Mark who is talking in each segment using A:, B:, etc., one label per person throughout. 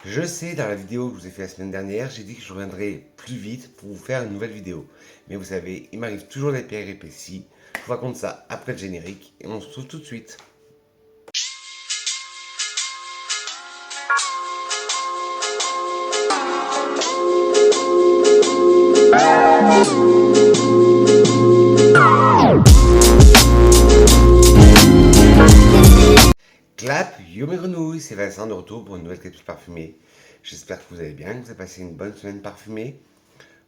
A: Je sais, dans la vidéo que je vous ai fait la semaine dernière, j'ai dit que je reviendrais plus vite pour vous faire une nouvelle vidéo. Mais vous savez, il m'arrive toujours des péripéties. Je vous raconte ça après le générique et on se retrouve tout de suite. Clap, yo mes grenouilles, c'est Vincent de retour pour une nouvelle capsule parfumée. J'espère que vous allez bien, que vous avez passé une bonne semaine parfumée.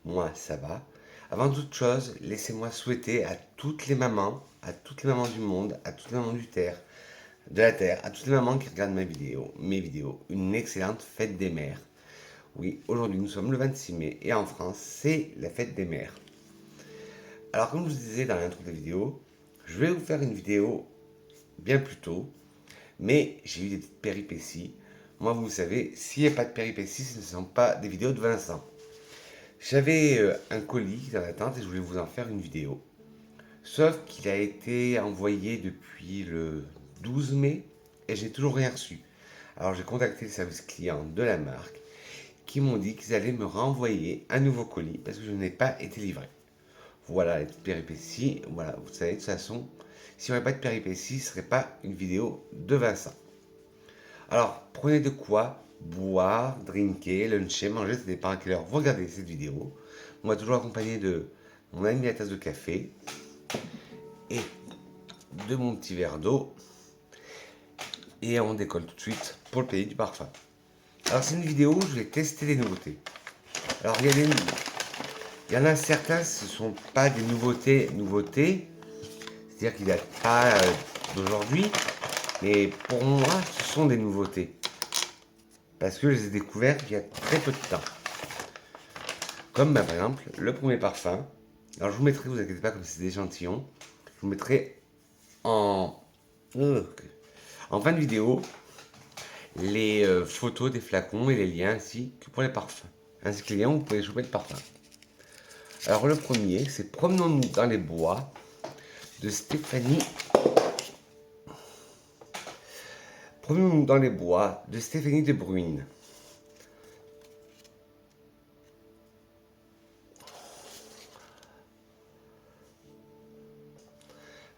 A: Moi, ça va. Avant toute chose, laissez-moi souhaiter à toutes les mamans du monde, à toutes les mamans de la Terre, à toutes les mamans qui regardent mes vidéos, une excellente fête des mères. Oui, aujourd'hui nous sommes le 26 mai et en France, c'est la fête des mères. Alors comme je vous disais dans l'intro de la vidéo, je vais vous faire une vidéo bien plus tôt, mais j'ai eu des petites péripéties. Moi, vous savez, s'il n'y a pas de péripéties, ce ne sont pas des vidéos de Vincent. J'avais un colis dans l'attente et je voulais vous en faire une vidéo. Sauf qu'il a été envoyé depuis le 12 mai et j'ai toujours rien reçu. Alors j'ai contacté le service client de la marque qui m'ont dit qu'ils allaient me renvoyer un nouveau colis parce que je n'ai pas été livré. Voilà les petites péripéties. Voilà, vous savez, de toute façon, s'il n'y avait pas de péripéties, ce ne serait pas une vidéo de Vincent. Alors, prenez de quoi boire, drinker, luncher, manger, ça dépend à quelle heure vous regardez cette vidéo. Moi, toujours accompagné de mon ami à tasse de café et de mon petit verre d'eau. Et on décolle tout de suite pour le pays du parfum. Alors, c'est une vidéo où je vais tester des nouveautés. Alors, il y en a certains, ce ne sont pas des nouveautés, c'est-à-dire qu'ils datent pas d'aujourd'hui, mais pour moi, ce sont des nouveautés. Parce que je les ai découvertes il y a très peu de temps. Comme par exemple le premier parfum. Alors je vous mettrai, vous inquiétez pas, comme c'est des échantillons, je vous mettrai en, en fin de vidéo les photos des flacons et les liens ainsi que pour les parfums. Ainsi que les liens où vous pouvez choper le parfum. Alors le premier, c'est Promenons-nous dans les bois de Stéphanie. Promenons-nous dans les bois de Stéphanie de Bruyne.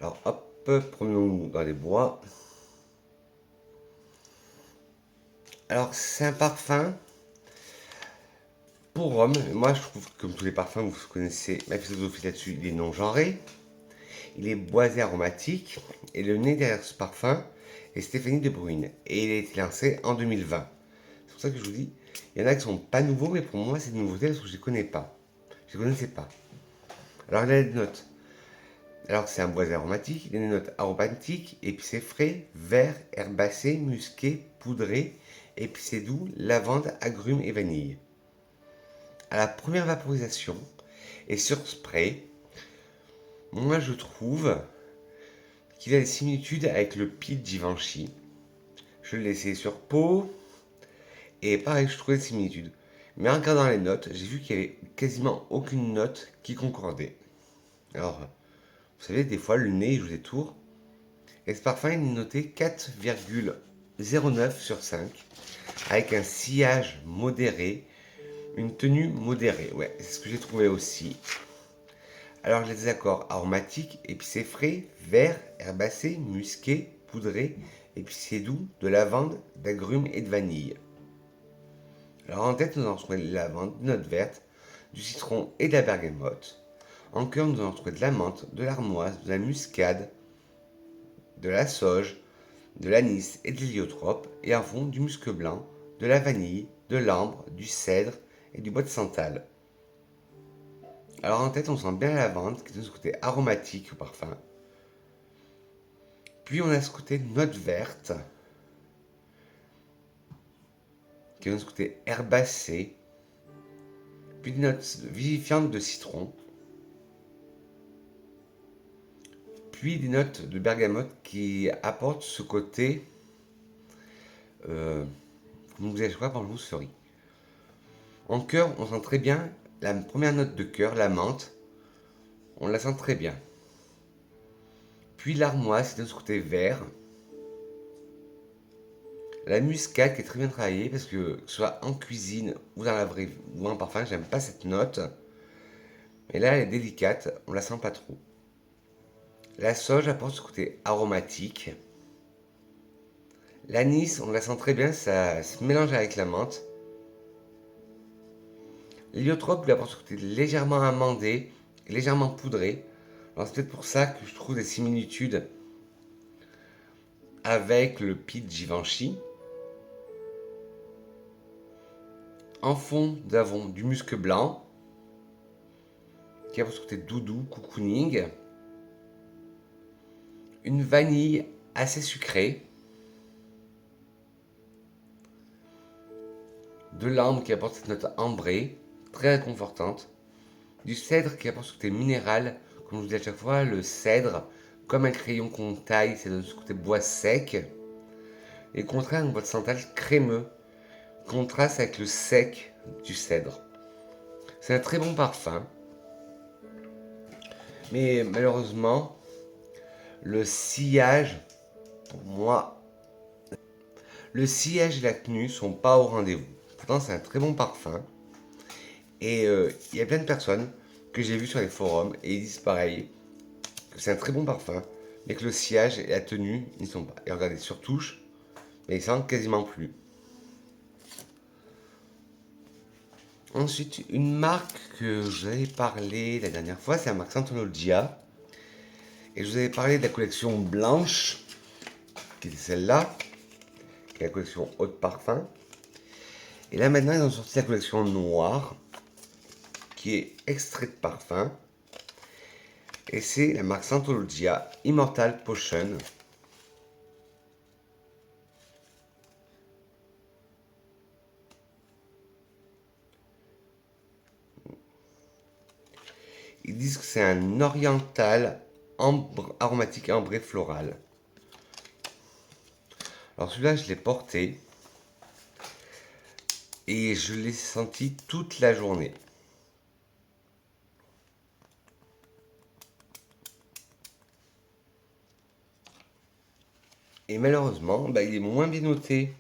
A: Alors hop, promenons-nous dans les bois. Alors c'est un parfum pour homme. Moi je trouve que comme tous les parfums, vous connaissez ma philosophie là-dessus, il est non genré. Il est boisé aromatique et le nez derrière ce parfum est Stéphanie de Bruyne et il a été lancé en 2020. C'est pour ça que je vous dis, il y en a qui sont pas nouveaux, mais pour moi c'est une nouveauté parce que je les connais pas. Je les connaissais pas. Alors il a des notes. Alors c'est un boisé aromatique, il a des notes aromatiques, épicé frais, vert, herbacé, musqué, poudré, épicé doux, lavande, agrumes et vanille. À la première vaporisation et sur spray, moi je trouve qu'il a des similitudes avec le Pied Givenchy. Je l'ai essayé sur peau et pareil, je trouvais des similitudes. Mais en regardant les notes, j'ai vu qu'il n'y avait quasiment aucune note qui concordait. Alors, vous savez, des fois le nez joue des tours. Et ce parfum il est noté 4,09 sur 5 avec un sillage modéré, une tenue modérée. Ouais, c'est ce que j'ai trouvé aussi. Alors les accords aromatiques, épicé frais, vert, herbacé, musqué, poudré, épicé doux, de lavande, d'agrumes et de vanille. Alors en tête, nous allons trouver de la lavande, de notes vertes, du citron et de la bergamote. En cœur, nous allons trouver de la menthe, de l'armoise, de la muscade, de la sauge, de l'anis et de l'héliotrope. Et en fond, du musc blanc, de la vanille, de l'ambre, du cèdre et du bois de santal. Alors en tête, on sent bien la lavande qui donne ce côté aromatique au parfum. Puis on a ce côté note verte qui donne ce côté herbacé. Puis des notes vivifiantes de citron. Puis des notes de bergamote qui apportent ce côté, comme vous avez par mousserie. En cœur, on sent très bien la première note de cœur, la menthe. On la sent très bien. Puis l'armoise, c'est de ce côté vert. La muscade qui est très bien travaillée parce que ce soit en cuisine ou dans la vraie ou en parfum, j'aime pas cette note. Mais là, elle est délicate, on la sent pas trop. La sauge apporte ce côté aromatique. L'anis, on la sent très bien, ça se mélange avec la menthe. L'héliotrope lui apporte ce côté légèrement amandé, légèrement poudré. Alors c'est peut-être pour ça que je trouve des similitudes avec le Pied Givenchy. En fond, nous avons du musc blanc, qui apporte ce côté doudou, cocooning. Une vanille assez sucrée. De l'ambre qui apporte cette note ambrée, très réconfortante. Du cèdre qui apporte ce côté minéral, comme je vous dis à chaque fois, le cèdre, comme un crayon qu'on taille, c'est de ce côté bois sec. Et le contraire, un bois de santal crémeux, contraste avec le sec du cèdre. C'est un très bon parfum, mais malheureusement, le sillage, pour moi, le sillage et la tenue sont pas au rendez-vous. Pourtant, c'est un très bon parfum. Et il y a plein de personnes que j'ai vues sur les forums et ils disent pareil, que c'est un très bon parfum, mais que le sillage et la tenue n'y sont pas. Et regardez, sur touche, mais ils sentent quasiment plus. Ensuite, une marque que je vous avais parlé la dernière fois, c'est la marque Santologia. Et je vous avais parlé de la collection blanche, qui est celle-là, qui est la collection haut de parfum. Et là maintenant, ils ont sorti la collection noire, qui est extrait de parfum. Et c'est la marque Santologia Immortal Potion. Ils disent que c'est un oriental aromatique ambré floral. Alors celui-là, je l'ai porté et je l'ai senti toute la journée. Et malheureusement, il est moins bien noté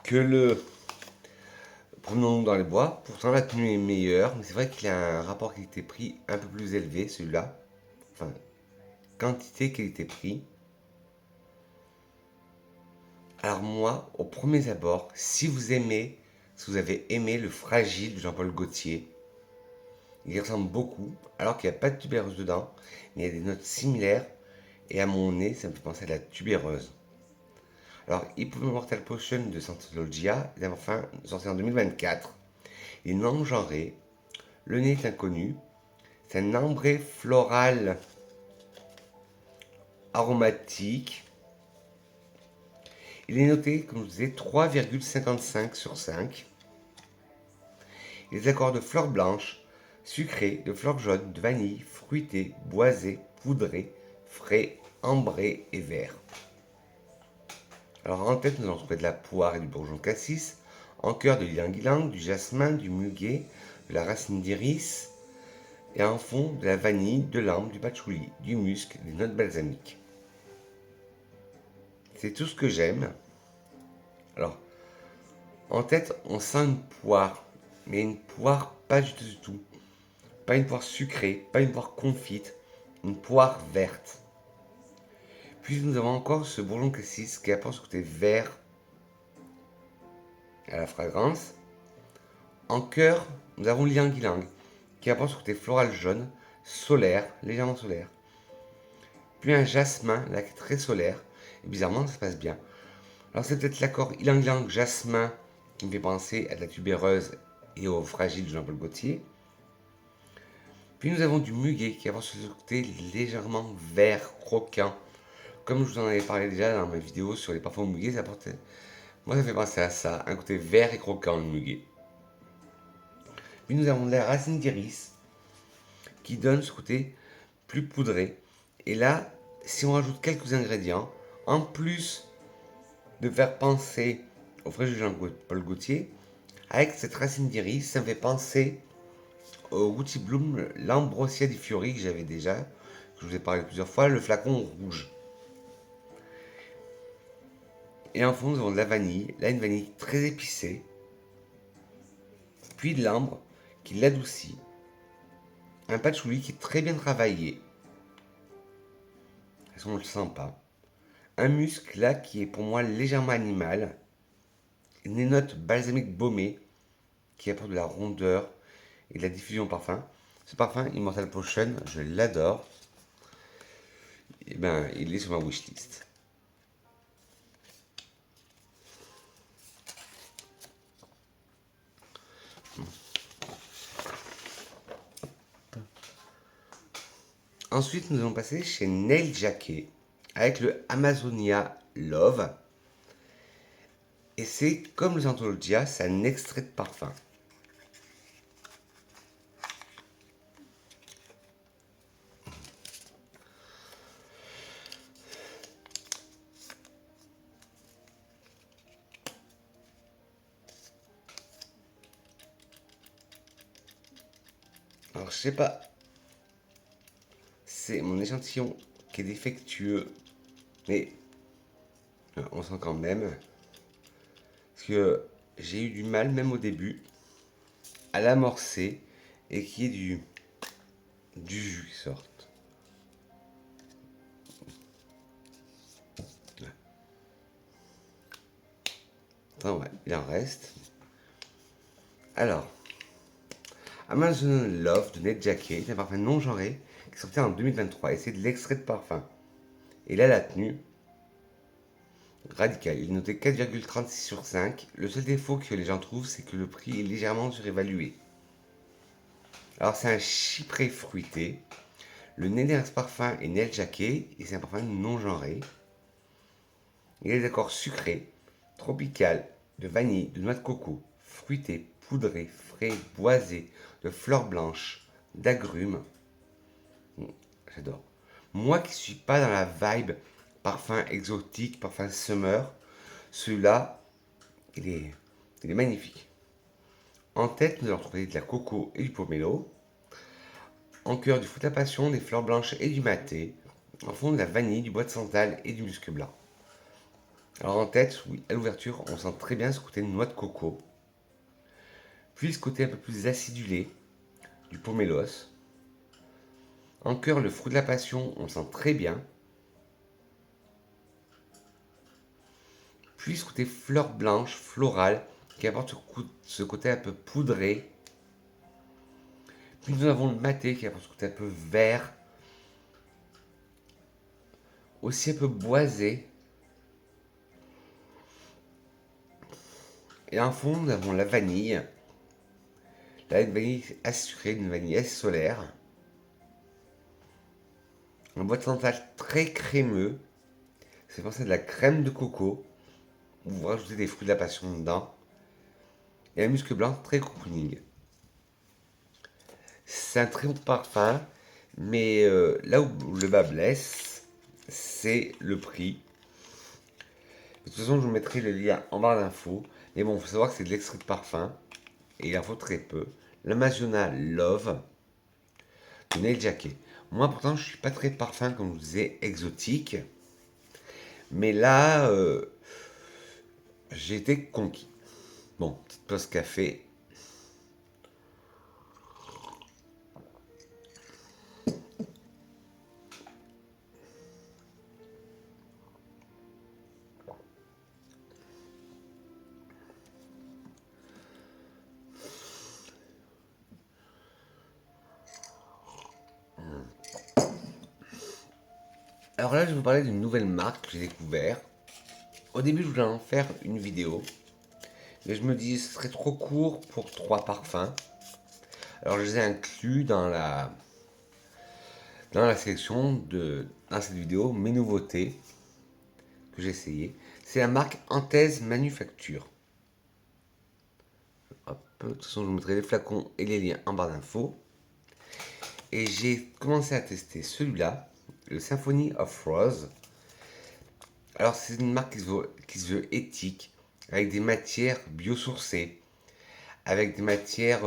A: que le Promenons-nous dans les bois. Pourtant, la tenue est meilleure, mais c'est vrai qu'il a un rapport qualité-prix un peu plus élevé, celui-là. Enfin, quantité, qualité-prix. Alors moi, au premier abord, si vous avez aimé le Fragile de Jean-Paul Gaultier, il y ressemble beaucoup, alors qu'il n'y a pas de tubéreuse dedans, mais il y a des notes similaires, et à mon nez, ça me fait penser à la tubéreuse. Alors, Immortal Potion de Santologia est enfin sorti en 2024. Il est non-genré, le nez est inconnu, c'est un ambré floral aromatique. Il est noté, comme je disais, 3,55 sur 5. Les accords de fleurs blanches, sucrées, de fleurs jaunes, de vanille, fruitées, boisées, poudrées, frais, ambrés et verts. Alors en tête, nous allons trouver de la poire et du bourgeon cassis, en cœur de l'ylang-ylang, du jasmin, du muguet, de la racine d'iris, et en fond de la vanille, de l'ambre, du patchouli, du musc, des notes balsamiques. C'est tout ce que j'aime. Alors, en tête, on sent une poire, mais une poire pas du tout. Pas une poire sucrée, pas une poire confite, une poire verte. Puis nous avons encore ce bourgeon cassis qui apporte ce côté vert à la fragrance. En cœur, nous avons l'ylang-ylang qui apporte ce côté floral jaune, solaire, légèrement solaire. Puis un jasmin, là, qui est très solaire. Et bizarrement, ça se passe bien. Alors c'est peut-être l'accord ylang-ylang jasmin qui me fait penser à de la tubéreuse et au fragile de Jean-Paul Gaultier. Puis nous avons du muguet qui apporte ce côté légèrement vert, croquant. Comme je vous en avais parlé déjà dans ma vidéo sur les parfums au muguet, moi ça fait penser à ça, un côté vert et croquant le muguet. Puis nous avons de la racine d'iris qui donne ce côté plus poudré. Et là, si on rajoute quelques ingrédients, en plus de faire penser au fragile de Jean-Paul Gaultier, avec cette racine d'iris, ça me fait penser au Gucci Bloom, l'Ambrosia di Fiori que j'avais déjà, que je vous ai parlé plusieurs fois, le flacon rouge. Et en fond, nous avons de la vanille. Là, une vanille très épicée. Puis de l'ambre qui l'adoucit. Un patchouli qui est très bien travaillé. On ne le sent pas. Un musc là qui est pour moi légèrement animal. Des notes balsamiques baumées qui apportent de la rondeur et de la diffusion parfum. Ce parfum, Immortal Potion, je l'adore. Et ben, il est sur ma wishlist. Ensuite, nous allons passer chez Nail Jacket avec le Amazonia Love. Et c'est comme le Scientologia, c'est un extrait de parfum. Alors, je sais pas, c'est mon échantillon qui est défectueux, mais on sent quand même. Parce que j'ai eu du mal, même au début, à l'amorcer et qu'il y ait du jus qui sorte. Attends, ouais, il en reste. Alors, Amazon Love de Ned Jacket est un parfum non genré qui sortait en 2023 et c'est de l'extrait de parfum. Et là, la tenue, radicale. Il est noté 4,36 sur 5. Le seul défaut que les gens trouvent, c'est que le prix est légèrement surévalué. Alors, c'est un chypré fruité. Le Ned Parfum est Ned Jacket et c'est un parfum non genré. Il a des accords sucrés, tropical, de vanille, de noix de coco, fruité, poudré, frais, boisé, de fleurs blanches, d'agrumes. J'adore. Moi qui suis pas dans la vibe parfum exotique, parfum summer, celui-là, il est magnifique. En tête, nous allons retrouver de la coco et du pomelo. En cœur, du fruit de la passion, des fleurs blanches et du maté. En fond, de la vanille, du bois de santal et du musc blanc. Alors en tête, oui, à l'ouverture, on sent très bien ce côté de noix de coco. Puis ce côté un peu plus acidulé du pomelos. En cœur, le fruit de la passion, on sent très bien. Puis ce côté fleur blanche, florale, qui apporte ce côté un peu poudré. Puis nous avons le maté qui apporte ce côté un peu vert, aussi un peu boisé. Et en fond, nous avons la vanille. Là, une vanille assez sucrée, une vanille assez solaire. Un bois de santal très crémeux. C'est pensé de la crème de coco. Vous rajoutez des fruits de la passion dedans. Et un musc blanc très cocooning. C'est un très bon parfum. Mais là où le bas blesse, c'est le prix. De toute façon, je vous mettrai le lien en barre d'infos. Mais bon, il faut savoir que c'est de l'extrait de parfum. Et il en faut très peu. L'Amazona Love de Nail Jacket. Moi, pourtant, je suis pas très parfum, comme je vous disais, exotique. Mais là, j'ai été conquis. Bon, petite pause café. Alors là, je vais vous parler d'une nouvelle marque que j'ai découvert. Au début, je voulais en faire une vidéo. Mais je me dis, ce serait trop court pour 3 parfums. Alors je les ai inclus dans la sélection dans cette vidéo, mes nouveautés que j'ai essayé. C'est la marque Anthèse Manufacture. Hop, de toute façon, je vous mettrai les flacons et les liens en barre d'infos. Et j'ai commencé à tester celui-là, le Symphony of Rose. Alors c'est une marque qui se veut éthique, avec des matières biosourcées, avec des matières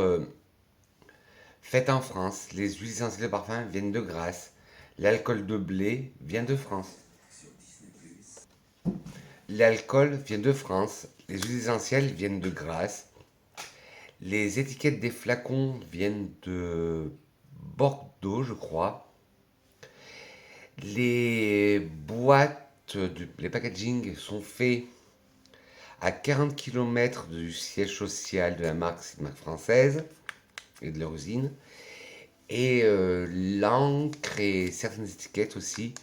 A: faites en France. Les huiles essentielles de parfum viennent de Grasse. L'alcool de blé vient de France. L'alcool vient de France, les huiles essentielles viennent de Grasse, les étiquettes des flacons viennent de Bordeaux, je crois. Les boîtes, les packaging sont faits à 40 km du siège social de la marque, c'est une marque française, et de leur usine. Et l'encre et certaines étiquettes aussi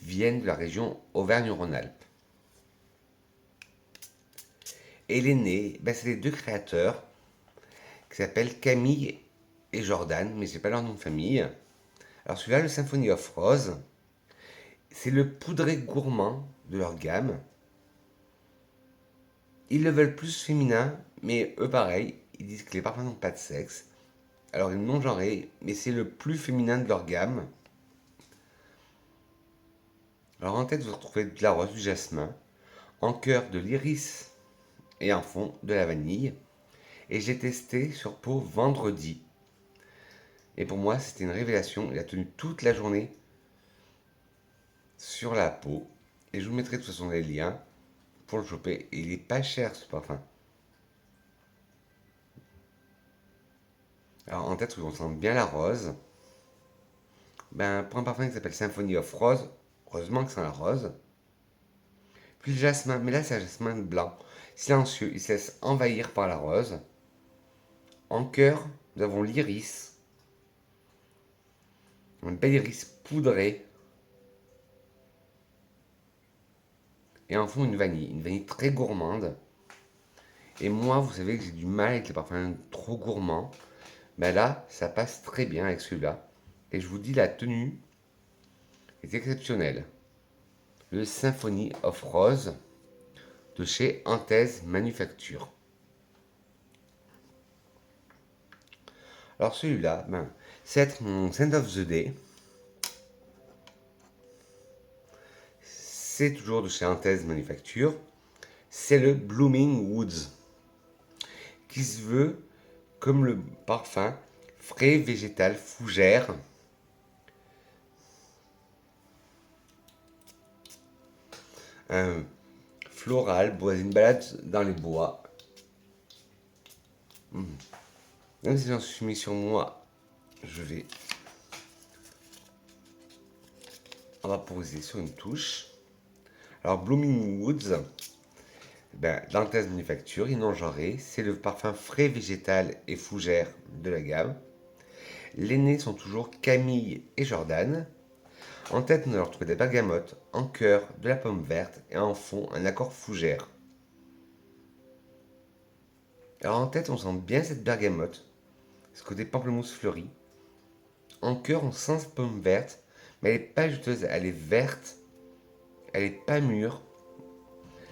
A: viennent de la région Auvergne-Rhône-Alpes. Et l'aîné, ben, c'est les deux créateurs qui s'appellent Camille et Jordan, mais je n'ai pas leur nom de famille. Alors celui-là, le Symphony of Rose, c'est le poudré gourmand de leur gamme. Ils le veulent plus féminin, mais eux pareil, ils disent que les parfums n'ont pas de sexe. Alors ils sont non genrés, mais c'est le plus féminin de leur gamme. Alors en tête, vous retrouvez de la rose, du jasmin, en cœur de l'iris et en fond de la vanille. Et j'ai testé sur peau vendredi. Et pour moi, c'était une révélation. Il a tenu toute la journée sur la peau. Et je vous mettrai de toute façon les liens pour le choper. Et il est pas cher ce parfum. Alors en tête, on sent bien la rose. Ben, pour un parfum qui s'appelle Symphony of Rose, heureusement que c'est la rose. Puis le jasmin, mais là c'est un jasmin blanc, silencieux, il se laisse envahir par la rose. En cœur, nous avons l'iris, un bel iris poudré. Et en fond, une vanille très gourmande. Et moi, vous savez que j'ai du mal avec les parfums trop gourmands. Ben là, ça passe très bien avec celui-là. Et je vous dis, la tenue est exceptionnelle. Le Symphony of Rose de chez Anthèse Manufacture. Alors celui-là, ben, c'est mon Scent of the Day. C'est toujours de chez Anthèse Manufacture. C'est le Blooming Woods, qui se veut comme le parfum frais, végétal, fougère. Un floral, une balade dans les bois. Même si j'en suis mis sur moi, je vais on va poser sur une touche. Alors Blooming Woods, ben, Dantes Manufacture, innon-genré, c'est le parfum frais, végétal et fougère de la gamme. Les nez sont toujours Camille et Jordan. En tête, nous allons retrouver des bergamotes, en cœur de la pomme verte et en fond un accord fougère. Alors en tête, on sent bien cette bergamote, ce côté pamplemousse fleuri. En cœur, on sent cette pomme verte, mais elle n'est pas juteuse, elle est verte, elle n'est pas mûre,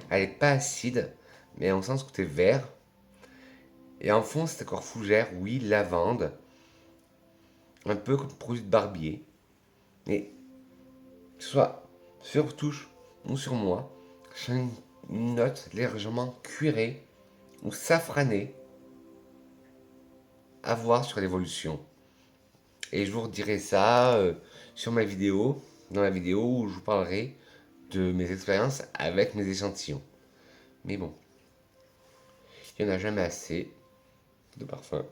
A: elle n'est pas acide, mais on sent ce côté vert. Et en fond, cet accord fougère, oui, lavande, un peu comme produit de barbier. Et que ce soit sur touche ou sur moi, j'ai une note légèrement cuirée ou safranée à voir sur l'évolution. Et je vous redirai ça sur ma vidéo, dans la vidéo où je vous parlerai de mes expériences avec mes échantillons. Mais bon, il n'y en a jamais assez de parfum.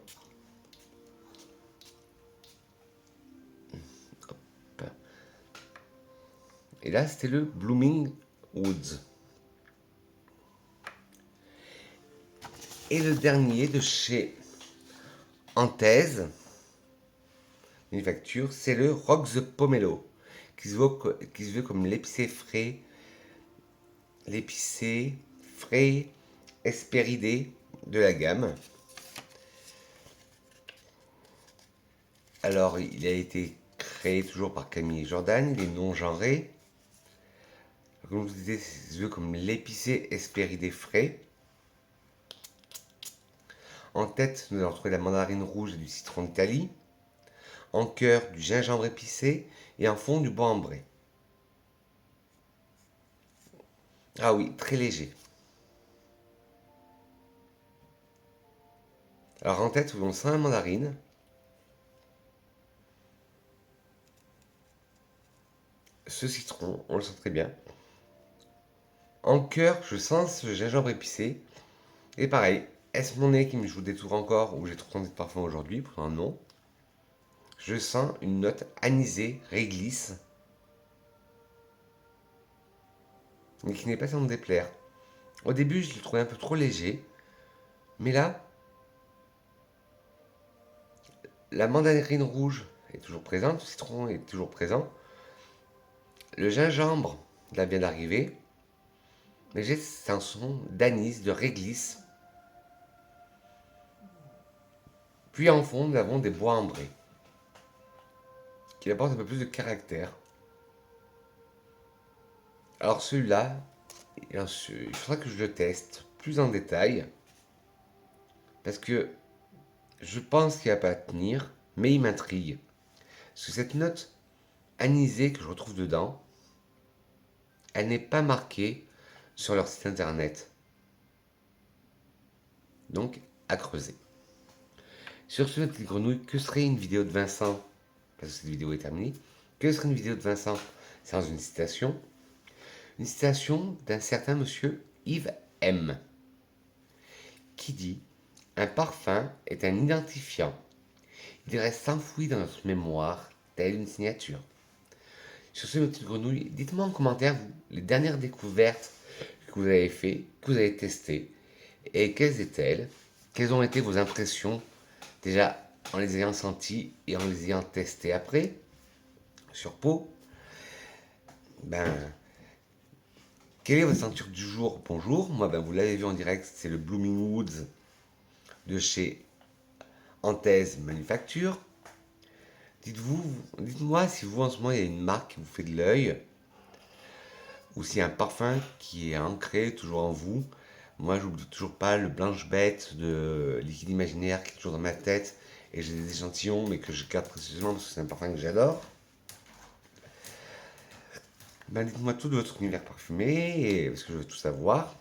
A: Et là, c'était le Blooming Woods. Et le dernier de chez Anthèse Manufacture, c'est le Rock the Pomelo, qui se veut comme l'épicé frais espéridé de la gamme. Alors, il a été créé toujours par Camille Jordan, il est non genré. Comme je vous disais, il se veut comme l'épicé espéridé frais. En tête, nous allons retrouver la mandarine rouge et du citron d'Italie. En cœur, du gingembre épicé. Et en fond, du bois ambré. Ah oui, très léger. Alors en tête, on sent la mandarine. Ce citron, on le sent très bien. En cœur, je sens ce gingembre épicé. Et pareil, est-ce mon nez qui me joue des tours encore ou j'ai trop senti de parfum aujourd'hui? Pourtant non. Je sens une note anisée, réglisse, mais qui n'est pas sans me déplaire. Au début, je le trouvais un peu trop léger, mais là, la mandarine rouge est toujours présente, le citron est toujours présent, le gingembre, là, vient d'arriver, mais j'ai un son d'anis, de réglisse. Puis en fond, nous avons des bois ambrés, qui apportent un peu plus de caractère. Alors celui-là, il faudra que je le teste plus en détail, parce que je pense qu'il va pas tenir, mais il m'intrigue. Parce que cette note anisée que je retrouve dedans, elle n'est pas marquée sur leur site internet. Donc, à creuser. Sur ce, petite grenouille, que serait une vidéo de Vincent? Parce que cette vidéo est terminée. Que serait une vidéo de Vincent sans une citation? Une citation d'un certain monsieur Yves M. qui dit: un parfum est un identifiant. Il reste enfoui dans notre mémoire, telle une signature. Sur ce, mes petites grenouilles, dites-moi en commentaire, vous, les dernières découvertes que vous avez faites, que vous avez testées, et quelles étaient-elles? Quelles ont été vos impressions, déjà en les ayant senties et en les ayant testées après, sur peau? Ben, quelle est votre ceinture du jour? Bonjour, moi, ben, vous l'avez vu en direct, c'est le Blooming Woods de chez Anthèse Manufacture. Dites-moi si vous en ce moment il y a une marque qui vous fait de l'œil, ou s'il y a un parfum qui est ancré toujours en vous. Moi, j'oublie toujours pas le blanche-bête de Liquide Imaginaire qui est toujours dans ma tête, et j'ai des échantillons, mais que je garde précieusement parce que c'est un parfum que j'adore. Ben, dites-moi tout de votre univers parfumé, parce que je veux tout savoir.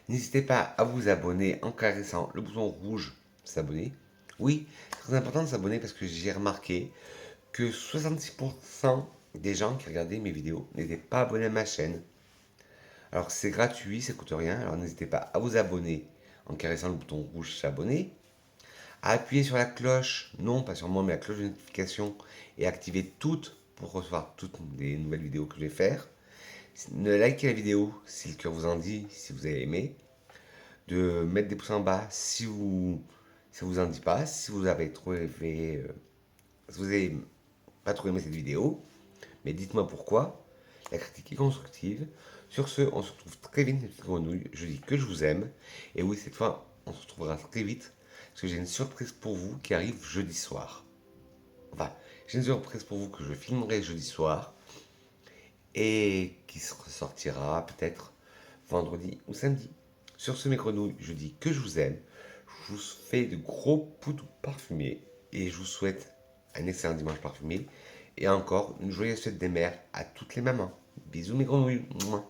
A: N'hésitez pas à vous abonner en caressant le bouton rouge s'abonner. Oui, c'est très important de s'abonner parce que j'ai remarqué que 66% des gens qui regardaient mes vidéos n'étaient pas abonnés à ma chaîne. Alors c'est gratuit, ça coûte rien, alors n'hésitez pas à vous abonner en caressant le bouton rouge s'abonner, à appuyer sur la cloche, non pas sur moi mais la cloche de notification, et activer toutes pour recevoir toutes les nouvelles vidéos que je vais faire. De liker la vidéo si le cœur vous en dit, si vous avez aimé, de mettre des pouces en bas si vous en dit pas, si vous avez trouvé, si vous avez pas trop aimé cette vidéo, mais dites-moi pourquoi. La critique est constructive. Sur ce, on se retrouve très vite, mes petites grenouilles. Je dis que je vous aime. Et oui, cette fois, on se retrouvera très vite. Parce que j'ai une surprise pour vous qui arrive jeudi soir. Enfin, j'ai une surprise pour vous que je filmerai jeudi soir. Et qui se ressortira peut-être vendredi ou samedi. Sur ce, mes grenouilles, je dis que je vous aime. Je vous fais de gros poudres parfumés. Et je vous souhaite un excellent dimanche parfumé. Et encore une joyeuse fête des mères à toutes les mamans. Bisous mes grenouilles. Mouah.